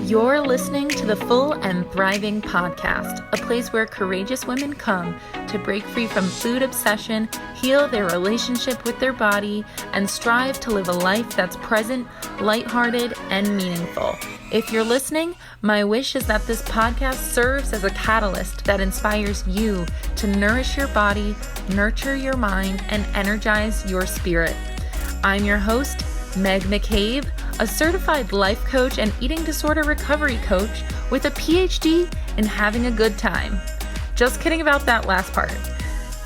You're listening to the Full and Thriving podcast, a place where courageous women come to break free from food obsession, heal their relationship with their body, and strive to live a life that's present, lighthearted, and meaningful. If you're listening, my wish is that this podcast serves as a catalyst that inspires you to nourish your body, nurture your mind, and energize your spirit. I'm your host, Meg McCabe, a certified life coach and eating disorder recovery coach with a PhD in having a good time. Just kidding about that last part.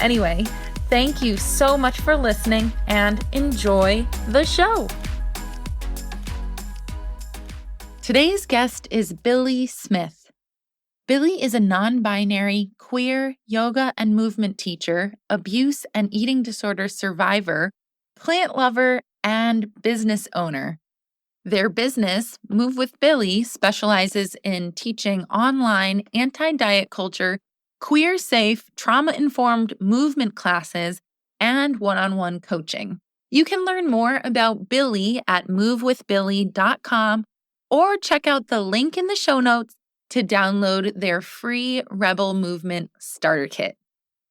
Anyway, thank you so much for listening and enjoy the show. Today's guest is Billie Smith. Billie is a non-binary, queer, yoga and movement teacher, abuse and eating disorder survivor, plant lover, and business owner. Their business, Move with Billie, specializes in teaching online anti-diet culture, queer-safe, trauma-informed movement classes, and one-on-one coaching. You can learn more about Billie at movewithbillie.com or check out the link in the show notes to download their free Rebel Movement Starter Kit.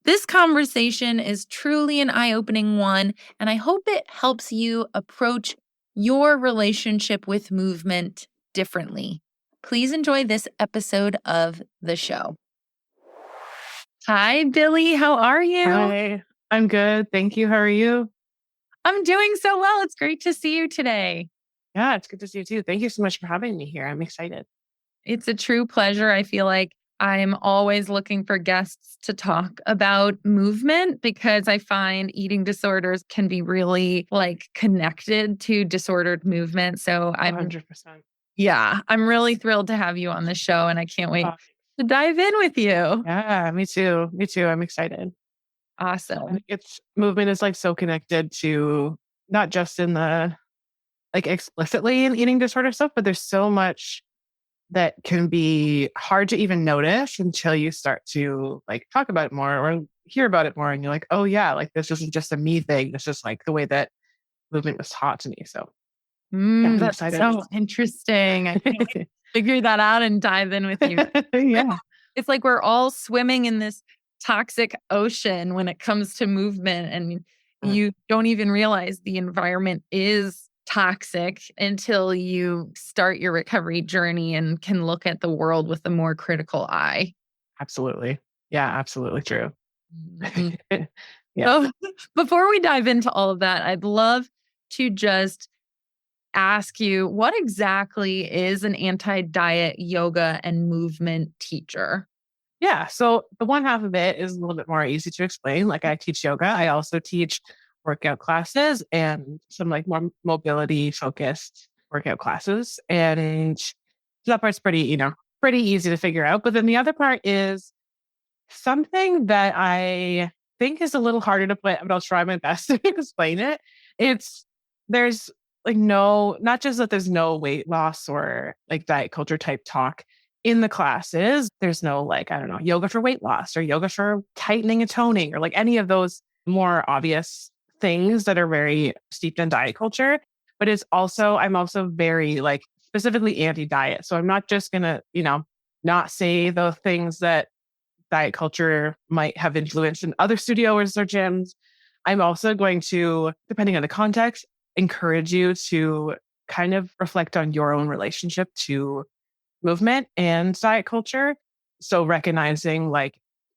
This conversation is truly an eye-opening one, and I hope it helps you approach your relationship with movement differently. Please enjoy this episode of the show. Hi, Billie. How are you? Hi, I'm good. Thank you. How are you? I'm doing so well. It's great to see you today. Yeah, it's good to see you too. Thank you so much for having me here. I'm excited. It's a true pleasure. I feel like I'm always looking for guests to talk about movement because I find eating disorders can be really connected to disordered movement. So I'm 100%. I'm really thrilled to have you on the show and I can't wait to dive in with you. Yeah, me too. Me too. I'm excited. Awesome. Movement is so connected to not just in the explicitly in eating disorder stuff, but there's so much that can be hard to even notice until you start to talk about it more or hear about it more. And you're like, oh yeah, this isn't just a me thing. This is the way that movement was taught to me. So that's so interesting. I can't wait to figure that out and dive in with you. Yeah. It's like we're all swimming in this toxic ocean when it comes to movement. And you don't even realize the environment is toxic until you start your recovery journey and can look at the world with a more critical eye. Absolutely. Yeah, absolutely true. Mm-hmm. So before we dive into all of that, I'd love to just ask you, what exactly is an anti-diet yoga and movement teacher? Yeah. So the one half of it is a little bit more easy to explain. I teach yoga. I also teach workout classes and some more mobility focused workout classes. And that part's pretty easy to figure out. But then the other part is something that I think is a little harder to put, but I'll try my best to explain it. There's not just that there's no weight loss or diet culture type talk in the classes. There's no yoga for weight loss or yoga for tightening and toning or any of those more obvious things that are very steeped in diet culture. But I'm also very specifically anti-diet. So I'm not just gonna, not say the things that diet culture might have influenced in other studios or gyms. I'm also going to, depending on the context, encourage you to kind of reflect on your own relationship to movement and diet culture. So recognizing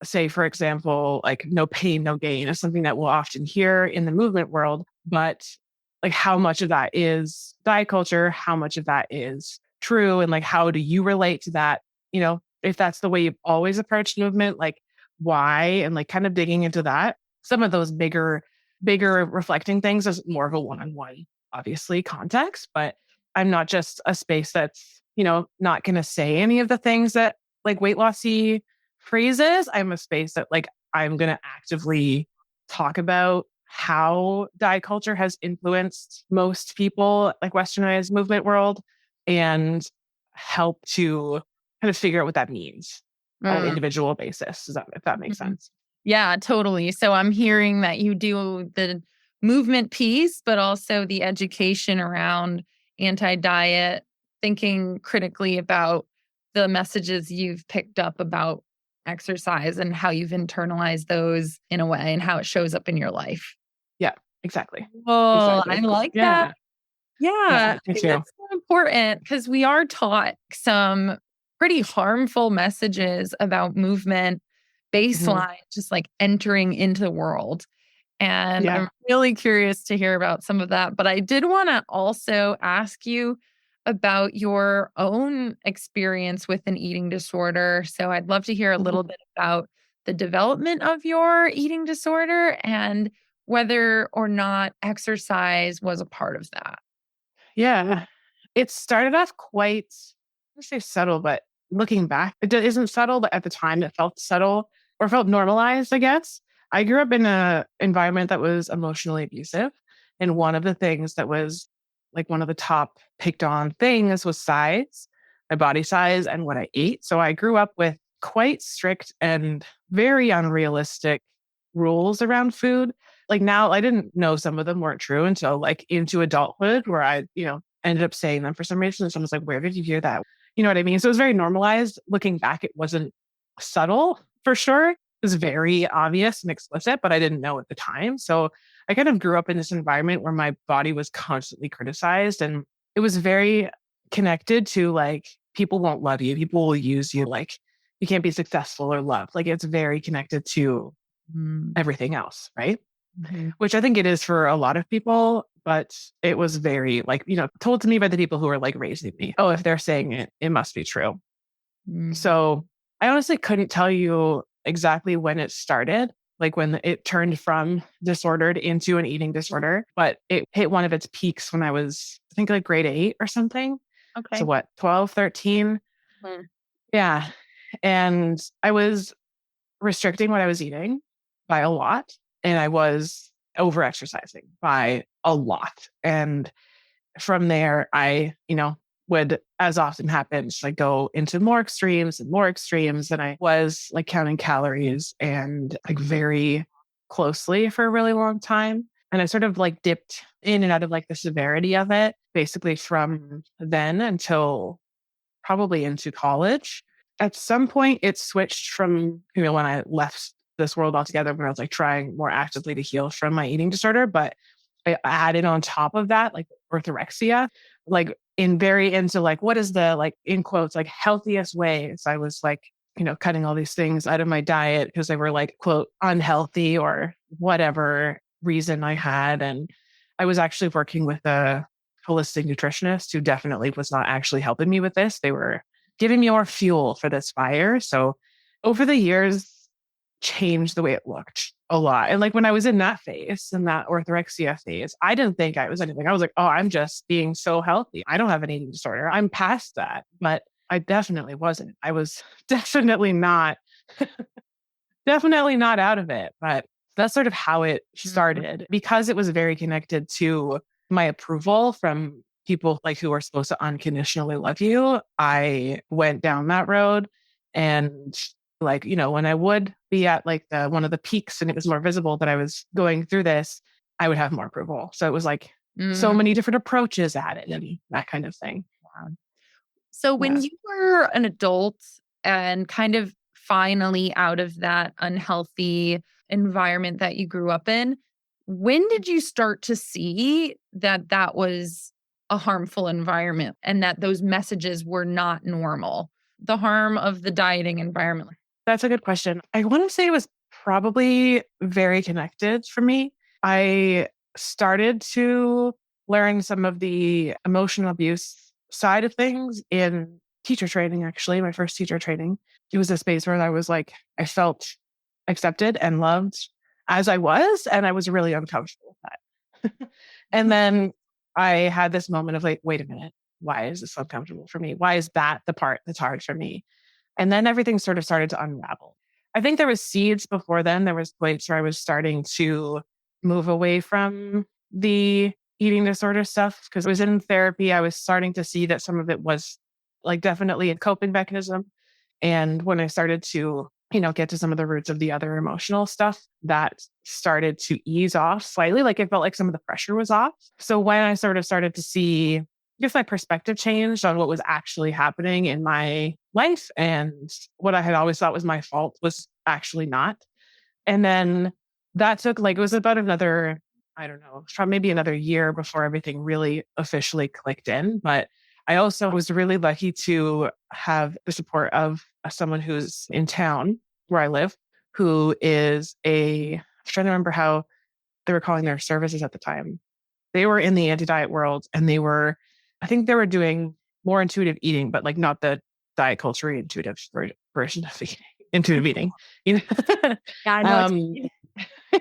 say, for example, no pain, no gain is something that we'll often hear in the movement world, but how much of that is diet culture, how much of that is true, and how do you relate to that? If that's the way you've always approached movement, why, and kind of digging into that. Some of those bigger reflecting things is more of a one-on-one, obviously, context, but I'm not just a space that's, not going to say any of the things that weight lossy phrases. I'm a space that I'm going to actively talk about how diet culture has influenced most people, westernized movement world, and help to kind of figure out what that means on an individual basis. If that makes sense? Yeah, totally. So I'm hearing that you do the movement piece, but also the education around anti-diet thinking critically about the messages you've picked up about exercise and how you've internalized those in a way and how it shows up in your life. Yeah, exactly. Oh, I Exactly. like that. Yeah. Yeah, Yeah. I Me think too. that's so important because we are taught some pretty harmful messages about movement Mhm. baseline, just like entering into the world. And Yeah. I'm really curious to hear about some of that. But I did want to also ask you about your own experience with an eating disorder. So I'd love to hear a Mhm. little bit about the development of your eating disorder and whether or not exercise was a part of that. Yeah. It started off quite, I would say subtle, but looking back, isn't subtle, but at the time it felt subtle or felt normalized, I guess. I grew up in a environment that was emotionally abusive. And one of the things that was like one of the top picked on things was size, my body size, and what I ate. So I grew up with quite strict and very unrealistic rules around food. Like now, I didn't know some of them weren't true until like into adulthood, where I, ended up saying them for some reason. And someone's like, "Where did you hear that?" You know what I mean? So it was very normalized. Looking back, it wasn't subtle for sure. It was very obvious and explicit, but I didn't know at the time. So I kind of grew up in this environment where my body was constantly criticized, and it was very connected to like people won't love you, people will use you, like you can't be successful or loved. Like it's very connected to Mm, everything else, right? mhm, Which I think it is for a lot of people, but it was very like, told to me by the people who were like raising me. Oh, if they're saying it, it must be true. mm. So I honestly couldn't tell you exactly when it started, like when it turned from disordered into an eating disorder, but it hit one of its peaks when I was, I think like grade 8 or something. So Okay. what, 12, 13? Mm, Yeah. And I was restricting what I was eating by a lot. And I was over exercising by a lot. And from there, I, would, as often happens, like go into more extremes and more extremes. And I was like counting calories and like very closely for a really long time. And I sort of like dipped in and out of like the severity of it, basically from then until probably into college. At some point, it switched from, when I left this world altogether, when I was like trying more actively to heal from my eating disorder. But I added on top of that, like orthorexia, like very into like, what is the like, in quotes, like healthiest ways. I was like, cutting all these things out of my diet because they were like, quote, unhealthy or whatever reason I had. And I was actually working with a holistic nutritionist who definitely was not actually helping me with this. They were giving me more fuel for this fire. So over the years, changed the way it looked a lot. And like when I was in that phase, in that orthorexia phase, I didn't think I was anything. I was like, oh, I'm just being so healthy. I don't have an eating disorder. I'm past that. But I definitely wasn't. I was definitely not out of it. But that's sort of how it mm, started because it was very connected to my approval from people like who are supposed to unconditionally love you. I went down that road and like, when I would be at like the one of the peaks and it was more visible that I was going through this, I would have more approval. So it was like so mm. many different approaches at it and that kind of thing. So when Yeah. you were an adult and kind of finally out of that unhealthy environment that you grew up in, when did you start to see that that was a harmful environment and that those messages were not normal? The harm of the dieting environment. That's a good question. I want to say it was probably very connected for me. I started to learn some of the emotional abuse side of things in teacher training, actually, my first teacher training. It was a space where I was like, I felt accepted and loved as I was, and I was really uncomfortable with that. And then I had this moment of like, wait a minute, why is this uncomfortable for me? Why is that the part that's hard for me? And then everything sort of started to unravel. I think there was seeds before then. There was points where I was starting to move away from the eating disorder stuff because I was in therapy. I was starting to see that some of it was like definitely a coping mechanism. And when I started to, get to some of the roots of the other emotional stuff, that started to ease off slightly. Like it felt like some of the pressure was off. So when I sort of started to see guess my perspective changed on what was actually happening in my life. And what I had always thought was my fault was actually not. And then that took like, it was about another, I don't know, maybe another year before everything really officially clicked in. But I also was really lucky to have the support of someone who's in town where I live, who is I'm trying to remember how they were calling their services at the time. They were in the anti-diet world and I think they were doing more intuitive eating, but like not the diet culture intuitive version of eating, intuitive eating. You know? Yeah, I know what you um, mean.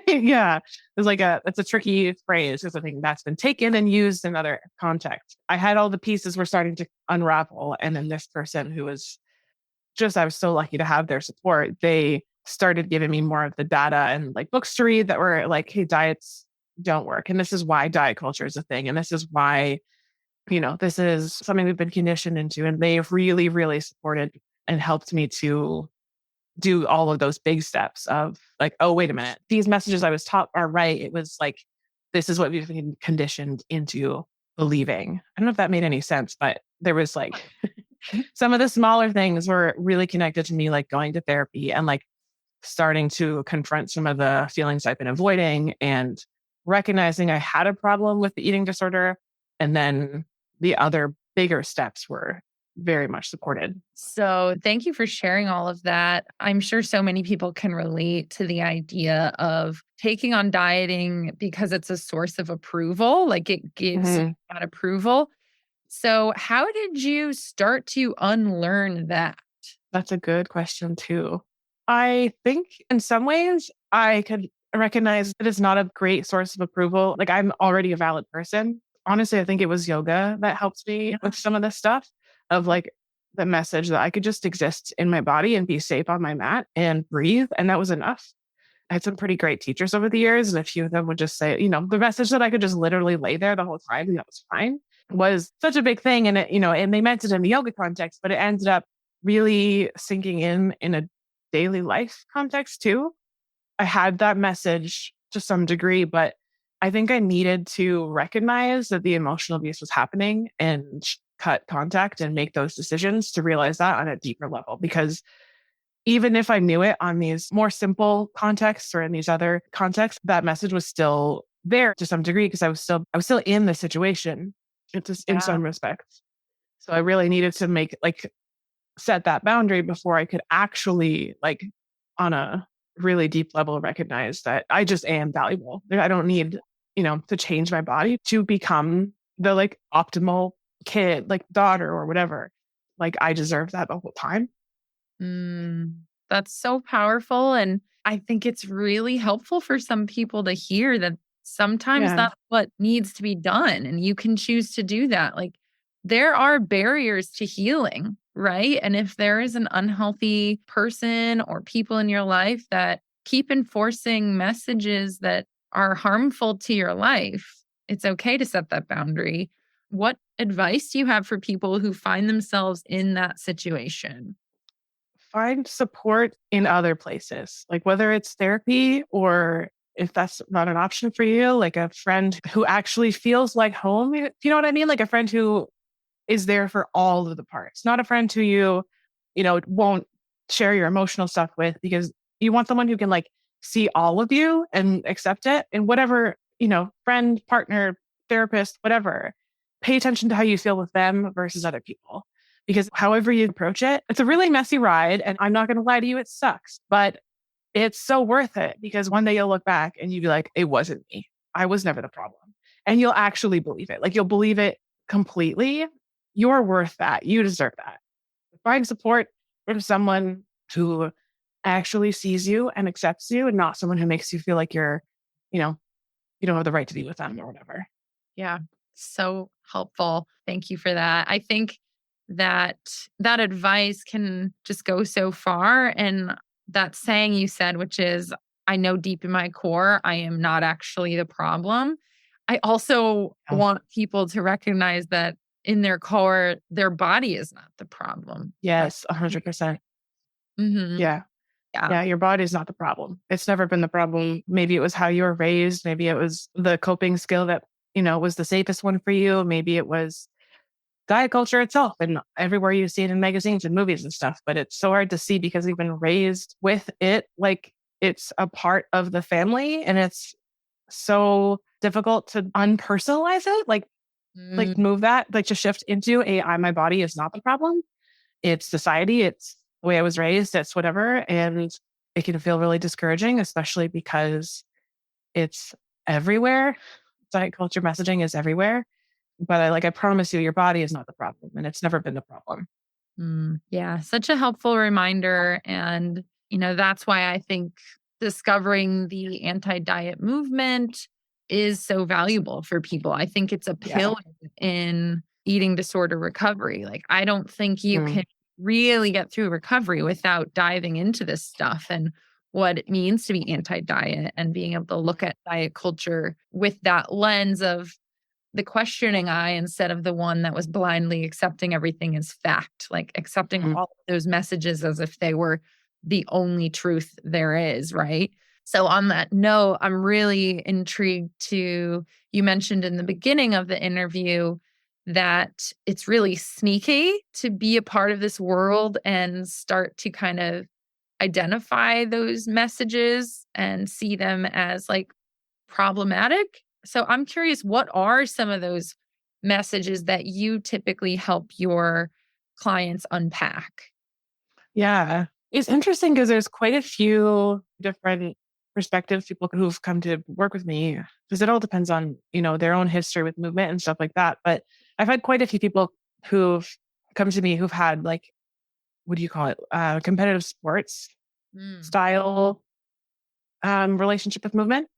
yeah, it's a tricky phrase. It's a thing that's been taken and used in other contexts. I had all the pieces were starting to unravel. And then this person who was I was so lucky to have their support. They started giving me more of the data and like books to read that were like, hey, diets don't work. And this is why diet culture is a thing. And this is why, this is something we've been conditioned into. And they've really, really supported and helped me to do all of those big steps of like, oh, wait a minute. These messages I was taught are right. It was like, this is what we've been conditioned into believing. I don't know if that made any sense, but there was like some of the smaller things were really connected to me, like going to therapy and like starting to confront some of the feelings I've been avoiding and recognizing I had a problem with the eating disorder. And then the other bigger steps were very much supported. So, thank you for sharing all of that. I'm sure so many people can relate to the idea of taking on dieting because it's a source of approval, like it gives you Mhm. that approval. So, how did you start to unlearn that? That's a good question too. I think in some ways I could recognize that it's not a great source of approval. Like I'm already a valid person. Honestly, I think it was yoga that helped me with some of this stuff of like the message that I could just exist in my body and be safe on my mat and breathe. And that was enough. I had some pretty great teachers over the years, and a few of them would just say, the message that I could just literally lay there the whole time and that was fine was such a big thing. And and they meant it in the yoga context, but it ended up really sinking in a daily life context too. I had that message to some degree, but I think I needed to recognize that the emotional abuse was happening and cut contact and make those decisions to realize that on a deeper level. Because even if I knew it on these more simple contexts or in these other contexts, that message was still there to some degree because I was still in the situation. It's just in Yeah. some respects. So I really needed to set that boundary before I could actually like on a really deep level recognize that I just am valuable. I don't need, to change my body to become the like optimal kid, like daughter or whatever. Like I deserve that the whole time. Mm, that's so powerful. And I think it's really helpful for some people to hear that sometimes Yeah. that's what needs to be done. And you can choose to do that. Like there are barriers to healing, right? And if there is an unhealthy person or people in your life that keep enforcing messages that are harmful to your life, it's okay to set that boundary. What advice do you have for people who find themselves in that situation? Find support in other places, like whether it's therapy or if that's not an option for you, like a friend who actually feels like home. You know what I mean? Like a friend who is there for all of the parts, not a friend who won't share your emotional stuff with because you want someone who can like see all of you and accept it and whatever, friend, partner, therapist, whatever. Pay attention to how you feel with them versus other people. Because however you approach it, it's a really messy ride. And I'm not going to lie to you, it sucks, but it's so worth it because one day you'll look back and you'll be like, it wasn't me. I was never the problem. And you'll actually believe it. Like you'll believe it completely. You're worth that. You deserve that. Find support from someone who actually sees you and accepts you and not someone who makes you feel like you know, you don't have the right to be with them or whatever. Yeah, so helpful. Thank you for that. I think that that advice can just go so far. And that saying you said, which is, I know deep in my core, I am not actually the problem. I also Yeah. want people to recognize that in their core, their body is not the problem. Right. Yes, 100%. Hmm. Yeah. Yeah. Yeah, your body's not the problem. It's never been the problem. Maybe it was how you were raised. Maybe it was the coping skill that, was the safest one for you. Maybe it was diet culture itself and everywhere you see it in magazines and movies and stuff. But it's so hard to see because we've been raised with it like it's a part of the family, and it's so difficult to unpersonalize it. Like Mm, move that, like to shift into a I, my body is not the problem. It's society. It's the way I was raised. It's whatever. And it can feel really discouraging, especially because it's everywhere. Diet culture messaging is everywhere. But I promise you, your body is not the problem, and it's never been the problem. yeah, such a helpful reminder. And, that's why I think discovering the anti diet movement is so valuable for people. I think it's a Yeah. pillar in eating disorder recovery. Like, I don't think you Mm, can really get through recovery without diving into this stuff and what it means to be anti diet and being able to look at diet culture with that lens of the questioning eye instead of the one that was blindly accepting everything as fact, like accepting mm, all of those messages as if they were the only truth there is, right? So, on that note, I'm really intrigued to, you mentioned in the beginning of the interview that it's really sneaky to be a part of this world and start to kind of identify those messages and see them as like problematic. So I'm curious, what are some of those messages that you typically help your clients unpack? yeah. It's interesting because there's quite a few different perspectives, people who've come to work with me, because it all depends on, their own history with movement and stuff like that. But I've had quite a few people who've come to me who've had like, what do you call it? Competitive sports Mm, style relationship with movement.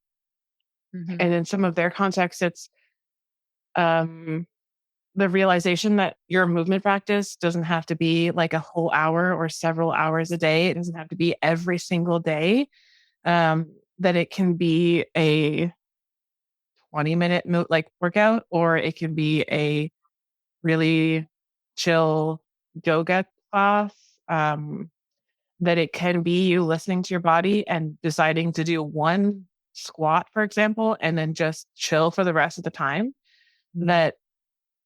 mhm, And in some of their contexts, it's um, the realization that your movement practice doesn't have to be like a whole hour or several hours a day. It doesn't have to be every single day. That it can be a 20-minute like workout, or it can be a really chill yoga class. Um, that it can be you listening to your body and deciding to do one squat, for example, and then just chill for the rest of the time. mm, That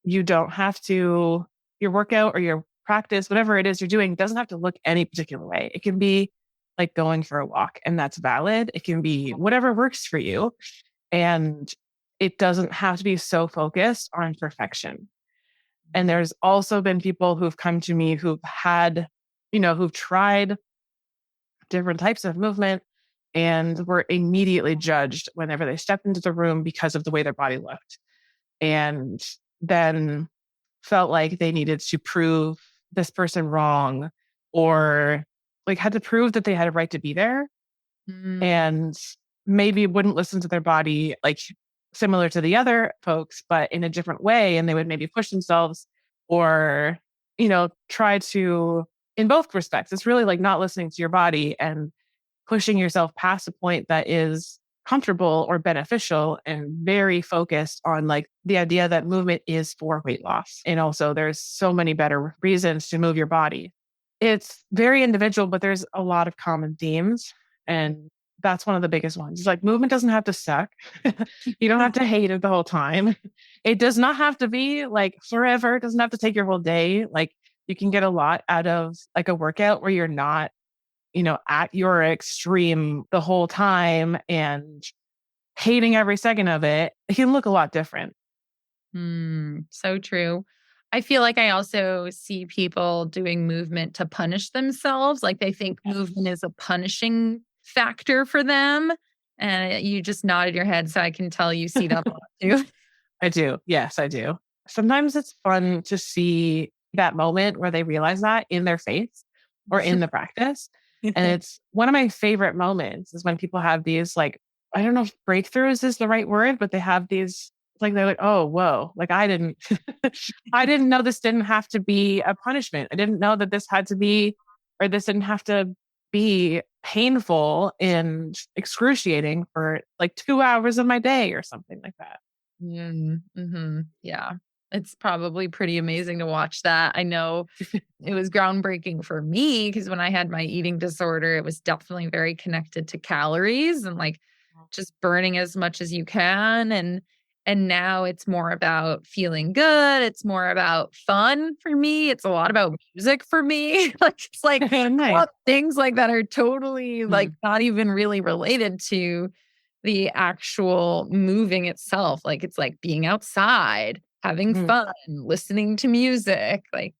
you don't have to, your workout or your practice, whatever it is you're doing, doesn't have to look any particular way. It can be like going for a walk, and that's valid. It can be whatever works for you. And it doesn't have to be so focused on perfection. And there's also been people who've come to me who've had, who've tried different types of movement and were immediately judged whenever they stepped into the room because of the way their body looked. And then felt like they needed to prove this person wrong, or like had to prove that they had a right to be there, mm, and maybe wouldn't listen to their body like similar to the other folks, but in a different way. And they would maybe push themselves or, try to, in both respects, it's really like not listening to your body and pushing yourself past a point that is comfortable or beneficial, and very focused on like the idea that movement is for weight loss. And also there's so many better reasons to move your body. It's very individual, but there's a lot of common themes. And that's one of the biggest ones. It's like movement doesn't have to suck. You don't have to hate it the whole time. It does not have to be like forever. It doesn't have to take your whole day. Like you can get a lot out of like a workout where you're not, at your extreme the whole time and hating every second of it. It can look a lot different. so true. I feel like I also see people doing movement to punish themselves. Like they think movement is a punishing factor for them. And you just nodded your head. So I can tell you see that a lot too. I do. Yes, I do. Sometimes it's fun to see that moment where they realize that in their face or in the practice. And it's one of my favorite moments is when people have these like, I don't know if breakthroughs is the right word, but they have these like they're like, oh, whoa, like I didn't I didn't know this didn't have to be a punishment. I didn't know that this had to be, or this didn't have to be painful and excruciating for like 2 hours of my day or something like that. Yeah. It's probably pretty amazing to watch that. I know it was groundbreaking for me because when I had my eating disorder, it was definitely very connected to calories and like just burning as much as you can. And And now it's more about feeling good. It's more about fun for me. It's a lot about music for me. Like it's like a Nice. lot of things like that are totally like Mm, not even really related to the actual moving itself. Like it's like being outside, having mm, fun, listening to music. Like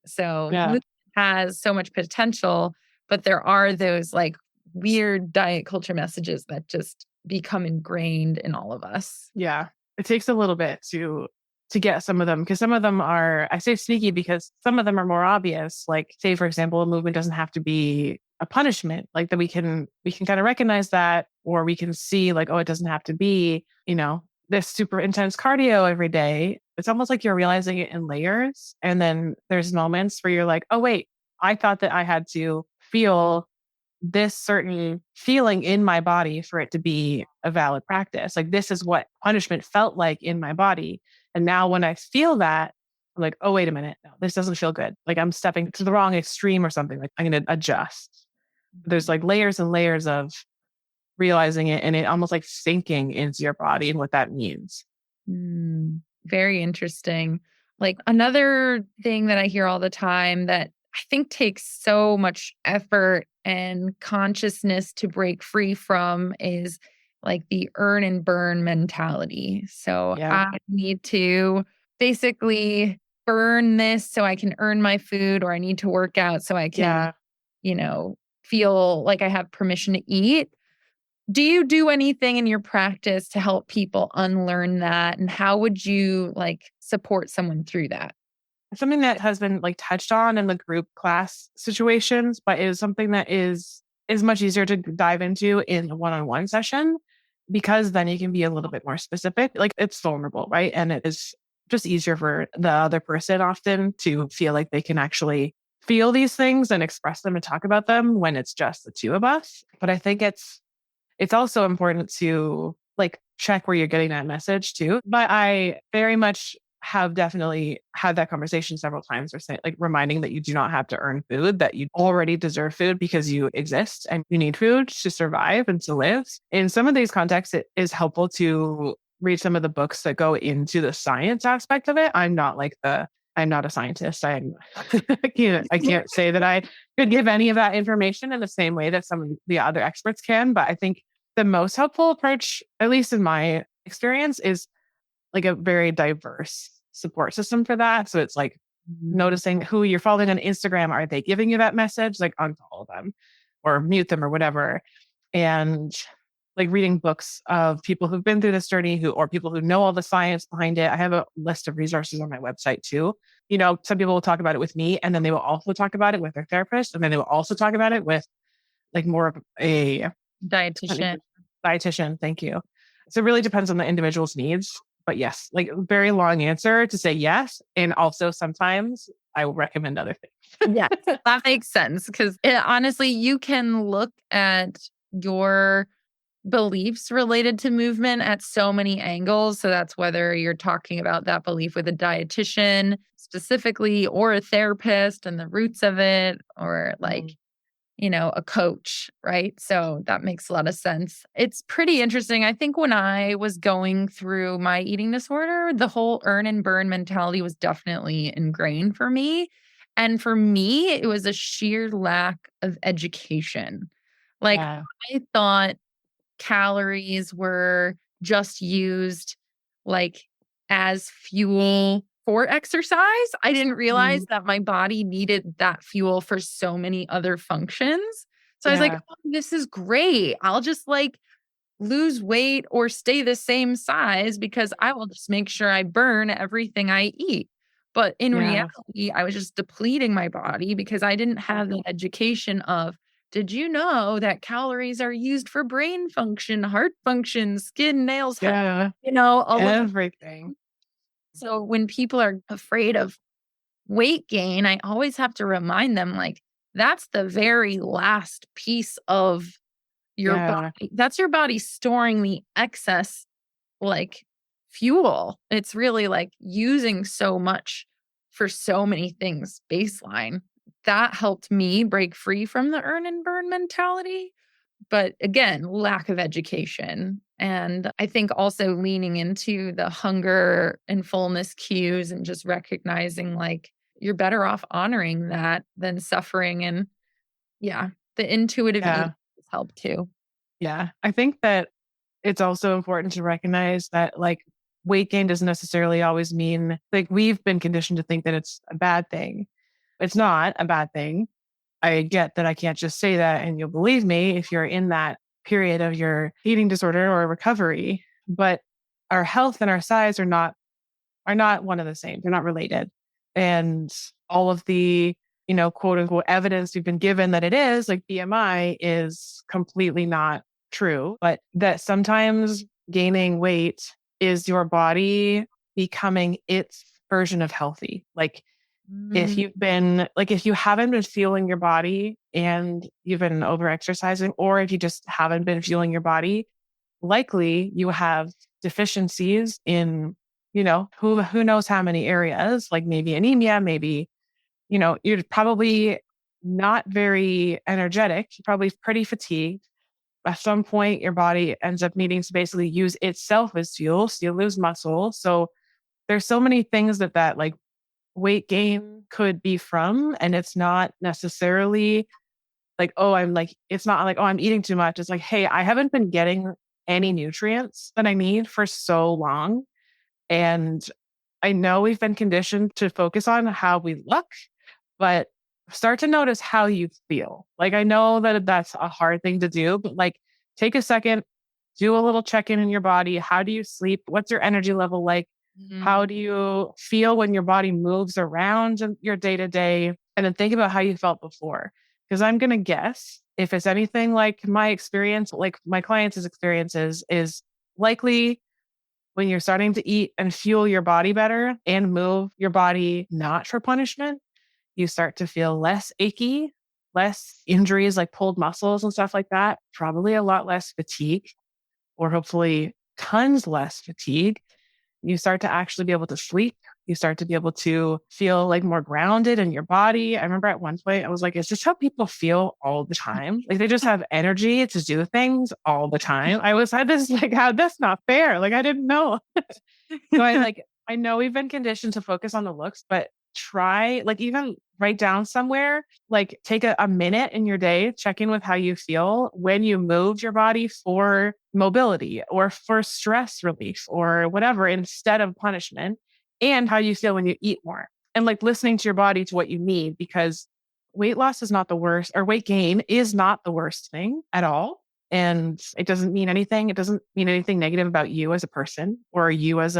so yeah. movement has so much potential, but there are those like weird diet culture messages that just become ingrained in all of us. Yeah. It takes a little bit to get some of them because some of them are, I say sneaky because some of them are more obvious. Like say for example, a movement doesn't have to be a punishment. Like that we can kind of recognize that, or we can see like, oh, it doesn't have to be, this super intense cardio every day. It's almost like you're realizing it in layers. And then there's moments where you're like, oh wait, I thought that I had to feel this certain feeling in my body for it to be a valid practice. Like this is what punishment felt like in my body. And now when I feel that, I'm like, oh, wait a minute. No, this doesn't feel good. Like I'm stepping to the wrong extreme or something. Like I'm going to adjust. There's like layers and layers of realizing it and it almost like sinking into your body and what that means. Very interesting. Like another thing that I hear all the time that I think takes so much effort and consciousness to break free from is like the earn and burn mentality. So Yeah. I need to basically burn this so I can earn my food, or I need to work out so I can, Yeah. feel like I have permission to eat. Do you do anything in your practice to help people unlearn that? And how would you like support someone through that? Something that has been like touched on in the group class situations, but is something that is much easier to dive into in a one-on-one session because then you can be a little bit more specific. Like it's vulnerable, right? And it is just easier for the other person often to feel like they can actually feel these things and express them and talk about them when it's just the two of us. But I think it's also important to like check where you're getting that message too. But I very much have definitely had that conversation several times or say like reminding that you do not have to earn food, that you already deserve food because you exist and you need food to survive and to live. In some of these contexts, it is helpful to read some of the books that go into the science aspect of it. I'm not a scientist. I can't say that I could give any of that information in the same way that some of the other experts can. But I think the most helpful approach, at least in my experience, is like a very diverse support system for that. So it's like noticing who you're following on Instagram. Are they giving you that message? Like unfollow them or mute them or whatever. And like reading books of people who've been through this journey or people who know all the science behind it. I have a list of resources on my website too. Some people will talk about it with me and then they will also talk about it with their therapist. And then they will also talk about it with like more of a Dietitian. dietitian. Thank you. So it really depends on the individual's needs. But yes, like very long answer to say yes. And also sometimes I will recommend other Yeah, things. that makes sense because honestly, you can look at your beliefs related to movement at so many angles. So that's whether you're talking about that belief with a dietitian specifically or a therapist and the roots of it, or like Mm, a coach, right? So that makes a lot of sense. It's pretty interesting. I think when I was going through my eating disorder, the whole earn and burn mentality was definitely ingrained for me. And for me, it was a sheer lack of education. Like, yeah. I thought calories were just used like as fuel for exercise. I didn't realize Mm, that my body needed that fuel for so many other functions. So I was like, yeah. oh, this is great. I'll just like lose weight or stay the same size because I will just make sure I burn everything I eat. But in Yeah. reality, I was just depleting my body because I didn't have the education of, did you know that calories are used for brain function, heart function, skin, nails, Yeah. all of. Everything. So when people are afraid of weight gain, I always have to remind them like that's the very last piece of your Yeah. body. That's your body storing the excess like fuel. It's really like using so much for so many things baseline. That helped me break free from the earn and burn mentality. But again, lack of education. And I think also leaning into the hunger and fullness cues and just recognizing like you're better off honoring that than suffering. And yeah, the intuitive eating Yeah. has helped too. Yeah. I think that it's also important to recognize that like weight gain doesn't necessarily always mean like we've been conditioned to think that it's a bad thing. It's not a bad thing. I get that I can't just say that and you'll believe me if you're in that period of your eating disorder or recovery. But our health and our size are not one and the same. They're not related. And all of the, quote unquote evidence we've been given that it is like BMI is completely not true, but that sometimes gaining weight is your body becoming its version of healthy. Like Mm, if you haven't been feeling your body and you've been over exercising, or if you just haven't been feeling your body, likely you have deficiencies in, who knows how many areas, like maybe anemia, maybe, you're probably not very energetic, you're probably pretty fatigued. At some point, your body ends up needing to basically use itself as fuel. So you lose muscle. So there's so many things that like weight gain could be from. And it's not necessarily like, oh, it's not like, oh, I'm eating too much. It's like, hey, I haven't been getting any nutrients that I need for so long. And I know we've been conditioned to focus on how we look, but start to notice how you feel. Like, I know that that's a hard thing to do, but like, take a second, do a little check in your body. How do you sleep? What's your energy level like? How mm, do you feel when your body moves around in your day to day? And then think about how you felt before. Because I'm going to guess if it's anything like my experience, like my clients' experiences, is likely when you're starting to eat and fuel your body better and move your body not for punishment, you start to feel less achy, less injuries like pulled muscles and stuff like that, probably a lot less fatigue, or hopefully tons less fatigue. You start to actually be able to sleep. You start to be able to feel like more grounded in your body. I remember at one point I was like, is this how people feel all the time? Like they just have energy to do things all the time. I this like, how that's not fair. Like I didn't know. So I know we've been conditioned to focus on the looks, but try like even write down somewhere, like take a minute in your day, check in with how you feel when you move your body for mobility or for stress relief or whatever instead of punishment, and how you feel when you eat more. And like listening to your body to what you need, because weight loss is not the worst, or weight gain is not the worst thing at all. And it doesn't mean anything. It doesn't mean anything negative about you as a person or you as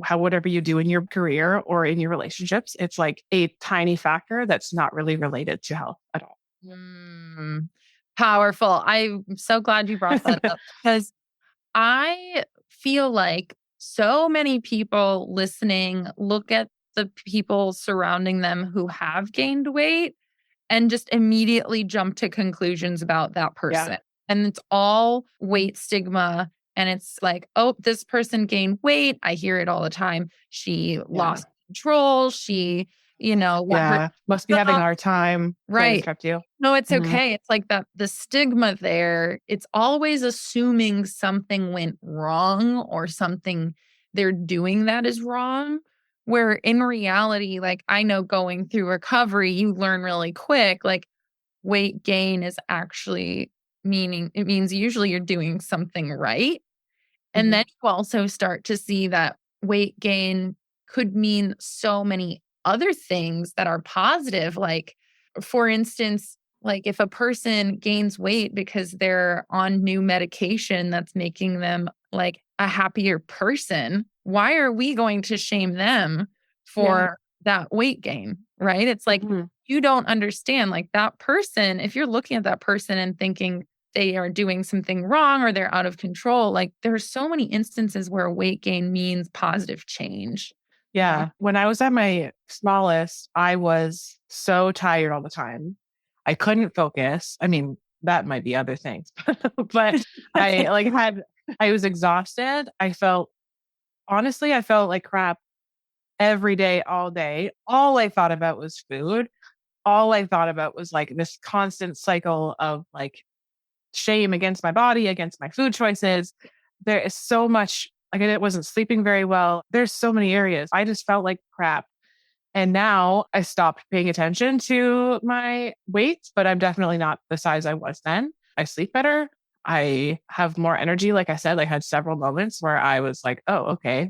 whatever you do in your career or in your relationships. It's like a tiny factor that's not really related to health at all. mm. Powerful. I'm so glad you brought that up because I feel like so many people listening look at the people surrounding them who have gained weight and just immediately jump to conclusions about that Yeah. person. And it's all weight stigma. And it's like, oh, this person gained weight. I hear it all the time. She Yeah. lost control. She, let her Yeah. Must be having a hard time. Sorry to right. interrupt you. No, it's Mhm. okay. It's like that the stigma there, it's always assuming something went wrong or something they're doing that is wrong. Where in reality, like I know going through recovery, you learn really quick, like weight gain is actually meaning it means usually you're doing something right. And Mhm. then you also start to see that weight gain could mean so many other things that are positive. Like, for instance, like if a person gains weight because they're on new medication that's making them like a happier person, why are we going to shame them Yeah. for that weight gain? Right. It's like Mhm. you don't understand, like that person, if you're looking at that person and thinking, they are doing something wrong or they're out of control. Like there's so many instances where weight gain means positive change. Yeah. When I was at my smallest, I was so tired all the time. I couldn't focus. I mean, that might be other things, but I like I was exhausted. I felt like crap every day, all day. All I thought about was food. All I thought about was like this constant cycle of like shame against my body, against my food choices. There is so much, like I wasn't sleeping very well. There's so many areas. I just felt like crap. And now I stopped paying attention to my weight, but I'm definitely not the size I was then. I sleep better. I have more energy. Like I said, I had several moments where I was like, oh, okay.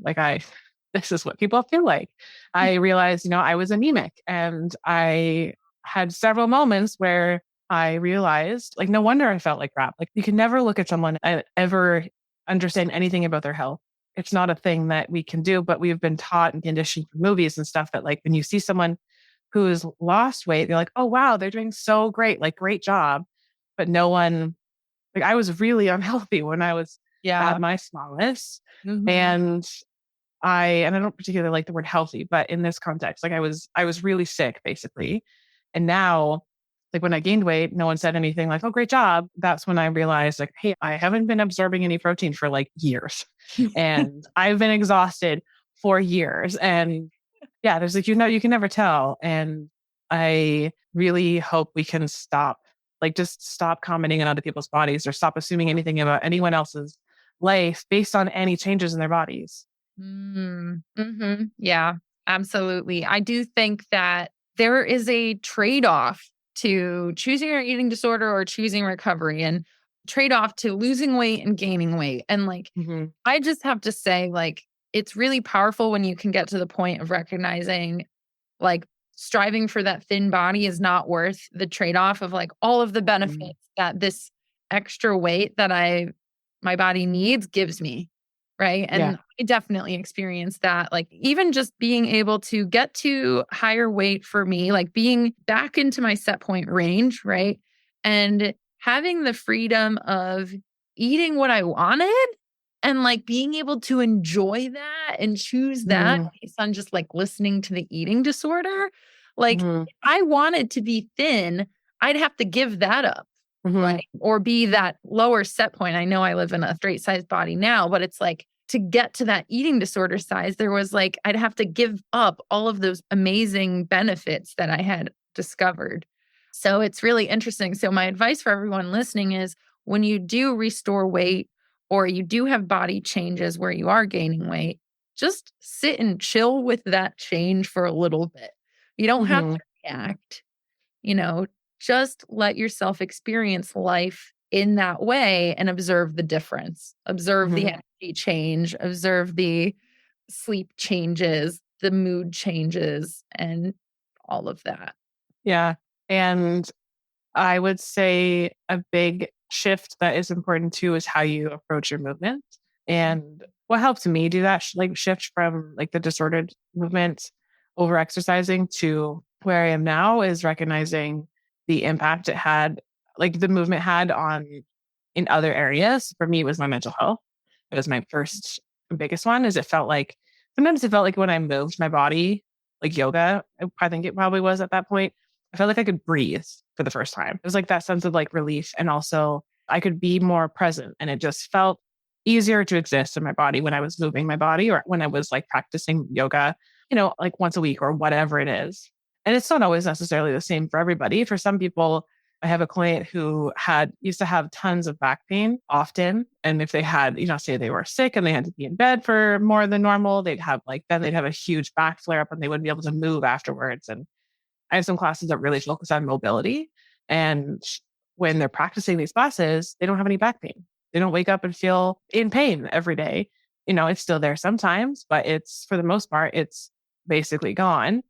This is what people feel like. I realized, I was anemic, and I had several moments where I realized, like, no wonder I felt like crap. Like, you can never look at someone and ever understand anything about their health. It's not a thing that we can do, but we've been taught and conditioned from movies and stuff that, like, when you see someone who's lost weight, they're like, oh, wow, they're doing so great, like, great job. But no one, like, I was really unhealthy when I was Yeah. at my smallest. Mhm. And and I don't particularly like the word healthy, but in this context, like, I was really sick basically. And now, like, when I gained weight, no one said anything like, oh, great job. That's when I realized, like, hey, I haven't been absorbing any protein for like years. And I've been exhausted for years. And yeah, there's like, you can never tell. And I really hope we can stop, like, just stop commenting on other people's bodies, or stop assuming anything about anyone else's life based on any changes in their bodies. Yeah, absolutely. I do think that there is a trade-off to choosing your eating disorder or choosing recovery, and trade-off to losing weight and gaining weight. And like, Hmm. I just have to say, like, it's really powerful when you can get to the point of recognizing, like, striving for that thin body is not worth the trade-off of like all of the benefits that this extra weight that my body needs gives me. Right. Yeah. And I definitely experienced that. Like, even just being able to get to higher weight for me, like being back into my set point range. Right. And having the freedom of eating what I wanted, and like being able to enjoy that and choose that Mhm, based on just like listening to the eating disorder. Like, mhm, if I wanted to be thin, I'd have to give that up. mhm, Right. Or be that lower set point. I know I live in a straight sized body now, but it's like, to get to that eating disorder size, there was like, I'd have to give up all of those amazing benefits that I had discovered. So it's really interesting. So, my advice for everyone listening is, when you do restore weight or you do have body changes where you are gaining weight, just sit and chill with that change for a little bit. You don't have mhm, to react, you know, just let yourself experience life in that way and observe the difference. Observe the mhm. energy change, observe the sleep changes, the mood changes, and all of that. Yeah, and I would say a big shift that is important too is how you approach your movement. And what helped me do that, like, shift from like the disordered movement, over exercising, to where I am now, is recognizing the impact it had, like the movement had on, in other areas. For me, it was my mental health. It was my first and biggest one. Is it felt like, sometimes it felt like when I moved my body, like yoga, I think it probably was at that point, I felt like I could breathe for the first time. It was like that sense of like relief. And also I could be more present, and it just felt easier to exist in my body when I was moving my body, or when I was like practicing yoga, like once a week or whatever it is. And it's not always necessarily the same for everybody. For some people, I have a client who used to have tons of back pain often. And if they had, say they were sick and they had to be in bed for more than normal, then they'd have a huge back flare up, and they wouldn't be able to move afterwards. And I have some classes that really focus on mobility. And when they're practicing these classes, they don't have any back pain. They don't wake up and feel in pain every day. It's still there sometimes, but it's, for the most part, it's basically gone.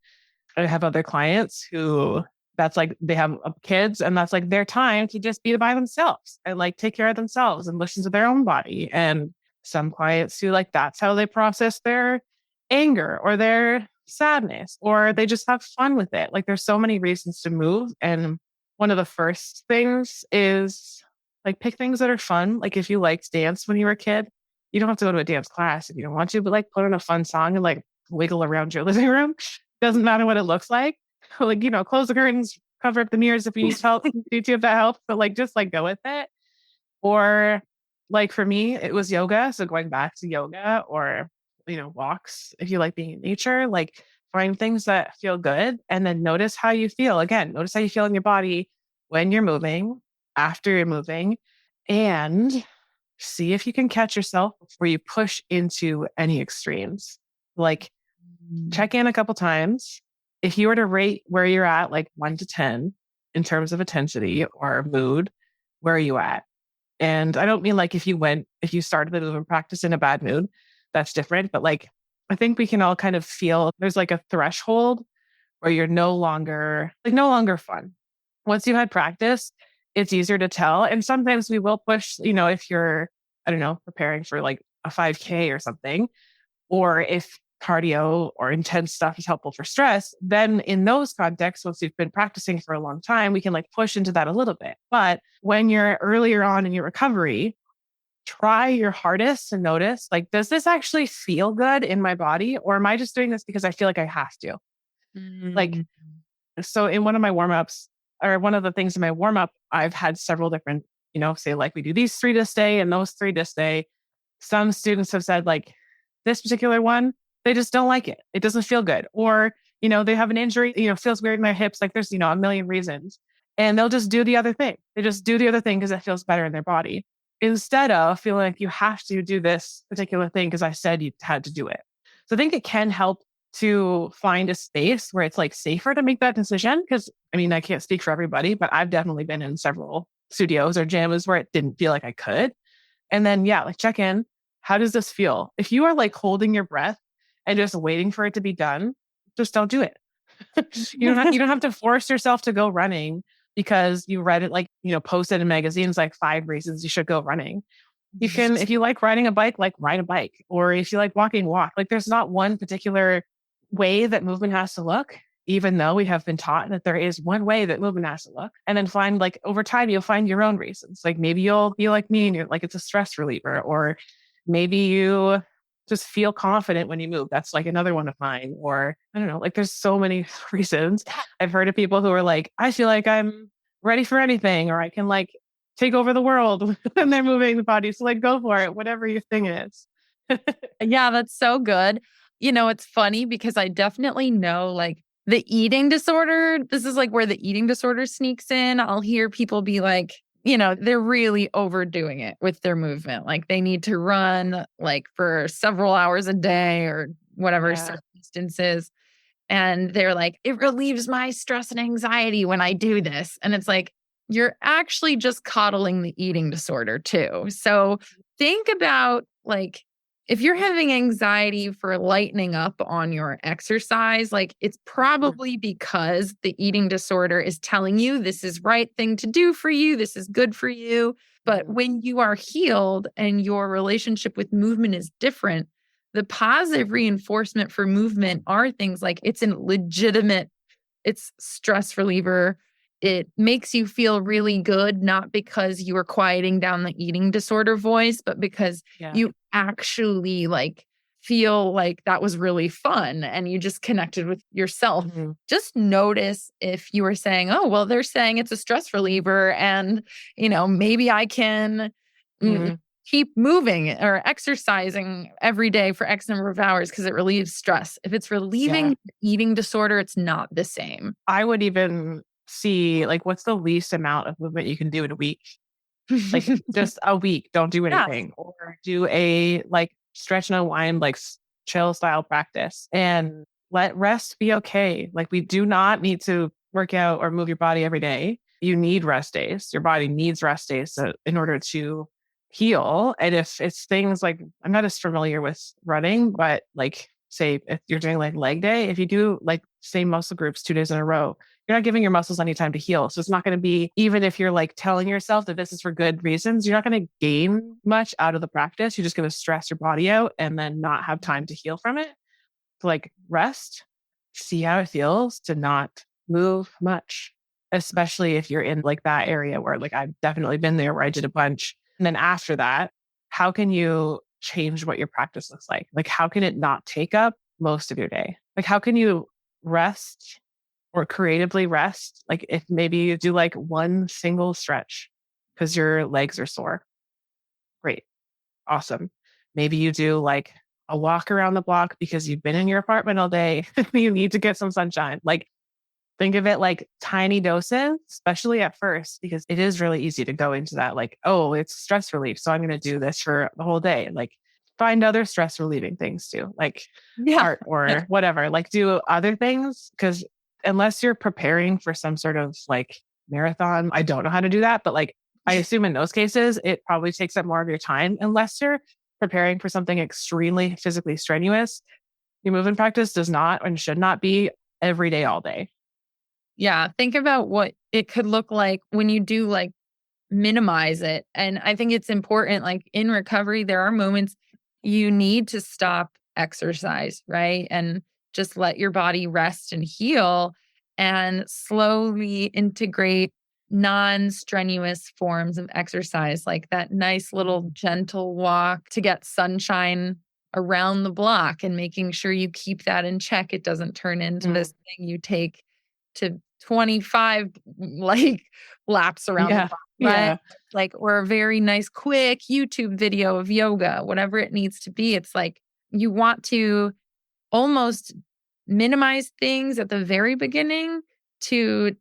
I have other clients who, that's like, they have kids, and that's like their time to just be by themselves and like take care of themselves and listen to their own body. And some clients who, like, that's how they process their anger or their sadness, or they just have fun with it. Like, there's so many reasons to move. And one of the first things is, like, pick things that are fun. Like, if you liked dance when you were a kid, you don't have to go to a dance class if you don't want to, but like, put on a fun song and like wiggle around your living room. Doesn't matter what it looks like. Like, close the curtains, cover up the mirrors if you need help, YouTube, if that helps. But like, just like go with it. Or, like, for me, it was yoga. So going back to yoga, or, walks, if you like being in nature, like, find things that feel good, and then notice how you feel. Again, notice how you feel in your body when you're moving, after you're moving. And see if you can catch yourself before you push into any extremes. Like Mm. check in a couple times. If you were to rate where you're at, like 1 to 10 in terms of intensity or mood, where are you at? And I don't mean like if you started the movement practice in a bad mood, that's different. But like, I think we can all kind of feel there's like a threshold where you're no longer fun. Once you had practice, it's easier to tell. And sometimes we will push, if you're, I don't know, preparing for like a 5K or something, or if cardio or intense stuff is helpful for stress, then in those contexts, once you've been practicing for a long time, we can like push into that a little bit. But when you're earlier on in your recovery, try your hardest to notice like, does this actually feel good in my body? Or am I just doing this because I feel like I have to? Like, Mm. so in one of my warm ups, or one of the things in my warm up, I've had several different, say like we do these three this day and those three this day. Some students have said like this particular one, they just don't like it. It doesn't feel good. Or, they have an injury, feels weird in their hips. Like there's, a million reasons. And they'll just do the other thing. They just do the other thing because it feels better in their body instead of feeling like you have to do this particular thing because I said you had to do it. So I think it can help to find a space where it's like safer to make that decision. Cause I mean, I can't speak for everybody, but I've definitely been in several studios or gyms where it didn't feel like I could. And then, yeah, like check in. How does this feel? If you are like holding your breath and just waiting for it to be done, just don't do it. You don't have to force yourself to go running because you read it like, posted in magazines like 5 reasons you should go running. You can, if you like riding a bike, like ride a bike. Or if you like walking, walk. Like there's not one particular way that movement has to look, even though we have been taught that there is one way that movement has to look. And then find like over time, you'll find your own reasons. Like maybe you'll be like me and you're like, it's a stress reliever. Or maybe you just feel confident when you move. That's like another one of mine. Or I don't know, like there's so many reasons. I've heard of people who are like, I feel like I'm ready for anything, or I can like take over the world when they're moving the body. So like go for it, whatever your thing is. Yeah, that's so good. It's funny because I definitely know like the eating disorder. This is like where the eating disorder sneaks in. I'll hear people be like, they're really overdoing it with their movement. Like they need to run like for several hours a day or whatever Yeah. certain distances. And they're like, it relieves my stress and anxiety when I do this. And it's like, you're actually just coddling the eating disorder too. So think about like, if you're having anxiety for lightening up on your exercise, like it's probably because the eating disorder is telling you this is right thing to do for you. This is good for you. But when you are healed and your relationship with movement is different, the positive reinforcement for movement are things like it's stress reliever. It makes you feel really good, not because you are quieting down the eating disorder voice, but because Yeah. you actually like feel like that was really fun and you just connected with yourself. Mhm. Just notice if you were saying, oh, well, they're saying it's a stress reliever and, maybe I can mm, Mhm. keep moving or exercising every day for X number of hours because it relieves stress. If it's Yeah. relieving eating disorder, it's not the same. I would even see like what's the least amount of movement you can do in a week? Like just a week, don't do Yeah. anything. Or do a like stretch and unwind, like chill style practice and let rest be okay. Like we do not need to work out or move your body every day. You need rest days. Your body needs rest days in order to heal. And if it's things like, I'm not as familiar with running, but like say if you're doing like leg day, if you do like same muscle groups 2 days in a row, you're not giving your muscles any time to heal. So it's not going to be, even if you're like telling yourself that this is for good reasons, you're not going to gain much out of the practice. You're just going to stress your body out and then not have time to heal from it. So like rest, see how it feels to not move much, especially if you're in like that area where like I've definitely been there where I did a bunch. And then after that, how can you change what your practice looks like? Like, how can it not take up most of your day? Like, how can you rest or creatively rest? Like, if maybe you do like one single stretch because your legs are sore. Great. Awesome. Maybe you do like a walk around the block because you've been in your apartment all day. You need to get some sunshine. Like, Think of it like tiny doses, especially at first, because it is really easy to go into that, like, oh, it's stress relief. So I'm going to do this for the whole day. Like, find other stress relieving things too, like Yeah. art or whatever, like do other things. Cause unless you're preparing for some sort of like marathon, I don't know how to do that, but like, I assume in those cases, it probably takes up more of your time unless you're preparing for something extremely physically strenuous. Your movement practice does not and should not be every day, all day. Yeah. Think about what it could look like when you do like minimize it. And I think it's important, like in recovery, there are moments you need to stop exercise, right? And just let your body rest and heal and slowly integrate non strenuous forms of exercise, like that nice little gentle walk to get sunshine around the block and making sure you keep that in check. It doesn't turn into this thing you take to 25 like laps around the Yeah. block, right? Yeah. Like, or a very nice, quick YouTube video of yoga, whatever it needs to be. It's like you want to almost minimize things at the very beginning to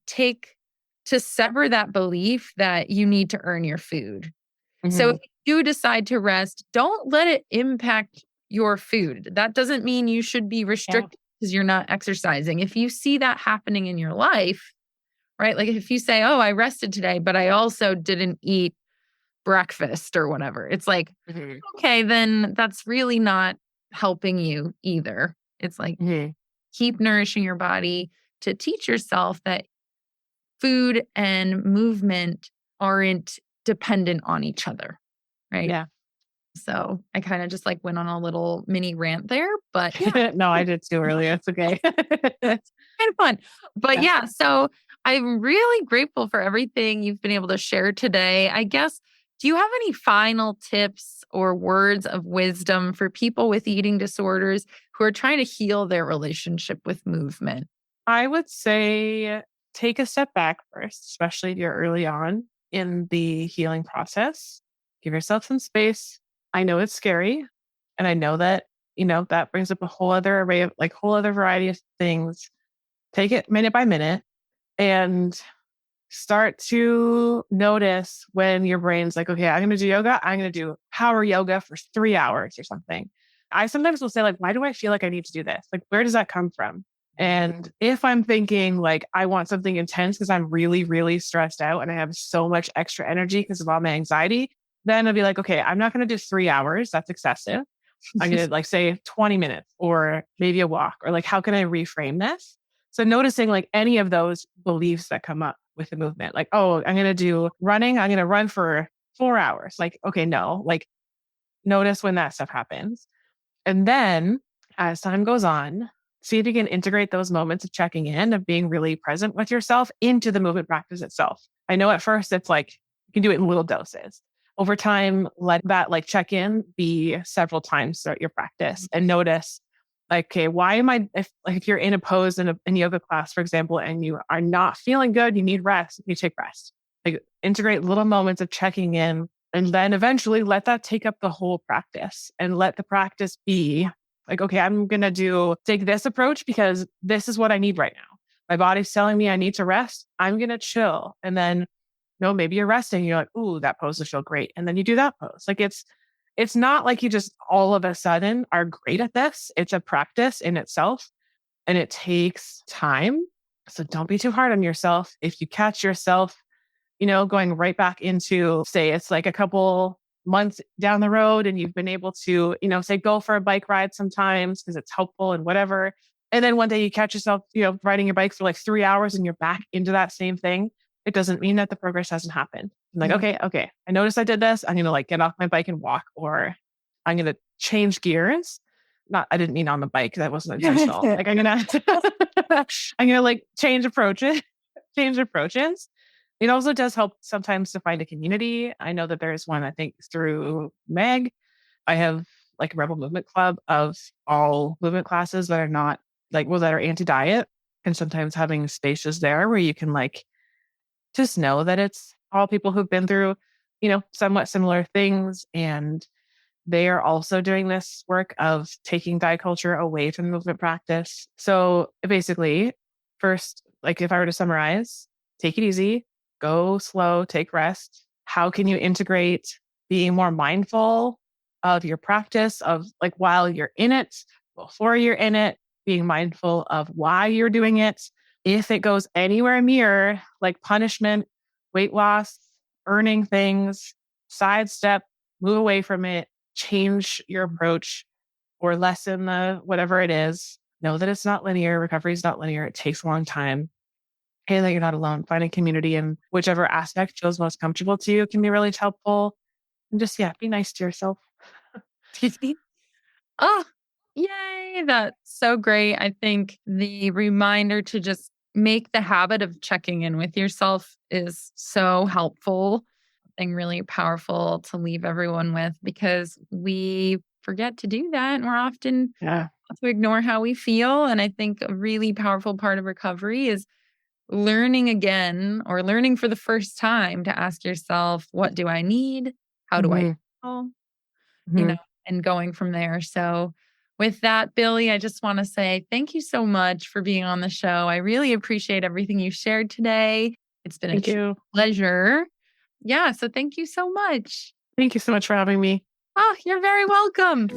sever that belief that you need to earn your food. So Hmm. if you do decide to rest, don't let it impact your food. That doesn't mean you should be Yeah. restricted because you're not exercising. If you see that happening in your life, right? Like if you say, "Oh, I rested today, but I also didn't eat breakfast or whatever." It's like, Hmm. okay, then that's really not helping you either. It's like Hmm. keep nourishing your body to teach yourself that food and movement aren't dependent on each other, right? Yeah. So I kind of just like went on a little mini rant there, but yeah, No, I did too earlier. It's okay. kind of fun. But Yeah. yeah, so I'm really grateful for everything you've been able to share today. I guess, do you have any final tips or words of wisdom for people with eating disorders who are trying to heal their relationship with movement? I would say take a step back first, especially if you're early on in the healing process. Give yourself some space. I know it's scary. And I know that, that brings up a whole other array of like whole other variety of things. Take it minute by minute and start to notice when your brain's like, okay, I'm going to do yoga. I'm going to do power yoga for 3 hours or something. I sometimes will say, like, why do I feel like I need to do this? Like, where does that come from? And if I'm thinking like I want something intense because I'm really, really stressed out and I have so much extra energy because of all my anxiety, then I'll be like, okay, I'm not going to do 3 hours. That's excessive. I'm going to like say 20 minutes or maybe a walk or like, how can I reframe this? So noticing like any of those beliefs that come up with the movement, like, oh, I'm going to do running. I'm going to run for 4 hours. Like, okay, no, like notice when that stuff happens. And then as time goes on, see if you can integrate those moments of checking in, of being really present with yourself into the movement practice itself. I know at first it's like you can do it in little doses. Over time, let that like check in be several times throughout your practice and notice like, okay, why am I, if you're in a pose in yoga class, for example, and you are not feeling good, you need rest, you take rest. Like integrate little moments of checking in and then eventually let that take up the whole practice and let the practice be like, okay, I'm going to take this approach because this is what I need right now. My body's telling me I need to rest. I'm going to chill. And then, maybe you're resting. You're like, ooh, that pose will feel great. And then you do that pose. Like it's not like you just all of a sudden are great at this. It's a practice in itself and it takes time. So don't be too hard on yourself. If you catch yourself going right back into, say, it's like a couple months down the road and you've been able to, say, go for a bike ride sometimes because it's helpful and whatever. And then one day you catch yourself, riding your bike for like 3 hours and you're back into that same thing. It doesn't mean that the progress hasn't happened. I'm like, Mhm. okay. I noticed I did this. I'm going to like get off my bike and walk, or I'm going to change gears. Not, I didn't mean on the bike. That wasn't intentional. Like I'm going to like change approaches. It also does help sometimes to find a community. I know that there's one, I think, through Meg. I have like a Rebel Movement Club of all movement classes that are not that are anti-diet. And sometimes having spaces there where you can like just know that it's all people who've been through, somewhat similar things. And they are also doing this work of taking diet culture away from movement practice. So basically, first, Like if I were to summarize, take it easy, go slow, take rest. How can you integrate being more mindful of your practice of like while you're in it, before you're in it, being mindful of why you're doing it. If it goes anywhere near like punishment, weight loss, earning things, sidestep, move away from it, change your approach or lessen the whatever it is. Know that it's not linear. Recovery is not linear. It takes a long time. Hey, that you're not alone. Finding community in whichever aspect feels most comfortable to you can be really helpful. And just, yeah, be nice to yourself. Oh, yay. That's so great. I think the reminder to just make the habit of checking in with yourself is so helpful and really powerful to leave everyone with because we forget to do that. And we're often Yeah. to ignore how we feel. And I think a really powerful part of recovery is learning again or learning for the first time to ask yourself, what do I need? How do I Hmm. feel? You Hmm. know, and going from there. So, with that, Billie, I just want to say thank you so much for being on the show. I really appreciate everything you shared today. It's been a Thank true you. pleasure. Yeah. So, thank you so much. Thank you so much for having me. Oh, you're very welcome.